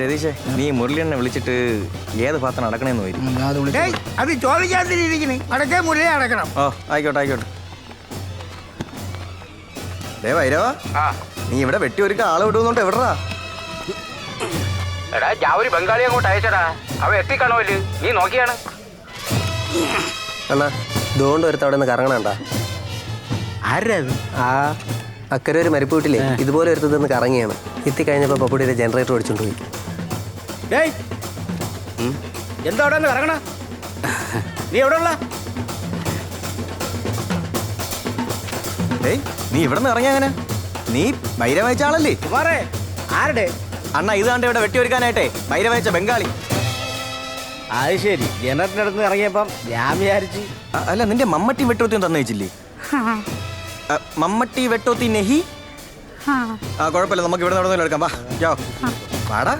രതീഷേ, നീ മുരളിയെന്നെ വിളിച്ചിട്ട് ഏത് ഭാഗത്താണ് അടക്കണേന്ന് പോയി. അത് ചോദിക്കാതിരിക്കണേ, അടക്കേ മുരളി അടക്കണം. ഓ ആയിക്കോട്ടെ ആയിക്കോട്ടെ. ഭൈരവാ, നീ ഇവിടെ വെട്ടി ഒരുക്ക ആളെ വിടുന്നുണ്ട്. എവിടാ? എടാ ഞാൻ ഒരു ബംഗാളി അങ്ങോട്ട് അയച്ചടാ. അവ എത്തിക്കാണോ നീ നോക്കിയാണ്. അണ്ണാ ഇതുകൊണ്ട് ഒരു തവണ ഒന്ന് കറങ്ങണണ്ട. ആരത്? ആ അക്കരെ ഒരു മരിപ്പ് വീട്ടിലേ ഇതുപോലെ ഒരു നിന്ന് കറങ്ങിയാണ്. എത്തിക്കഴിഞ്ഞപ്പോൾ പപ്പുടിയുടെ ജനറേറ്റർ ഓടിച്ചോണ്ട് പോയി. എന്താ അവിടെ നിന്ന് കറങ്ങണ? നീ എവിടെ ഉള്ള? നീ ഇവിടെ നിന്ന് ഇറങ്ങിയ അങ്ങനെ? നീ ഭൈരവയച്ച ആളല്ലേ? കുമാറേ, ആരുടെ? അണ്ണ ഇത് കണ്ട് ഇവിടെ വെട്ടി ഒരുക്കാനായിട്ടേ ഭൈരവയച്ച ബംഗാളി. അത് ശരി. ജനറേറ്ററിന്റെ അടുത്ത് ഇറങ്ങിയപ്പം ഞാൻ വിചാരിച്ചു. അല്ല, നിന്റെ മമ്മട്ടി വെട്ടോത്തിയും തന്നയിച്ചില്ലേ? മമ്മട്ടി വെട്ടോത്തി നെഹി. കുഴപ്പമില്ല, നമുക്ക് ഇവിടെ നടന്നു എടുക്കാം. വാ, വാടാ.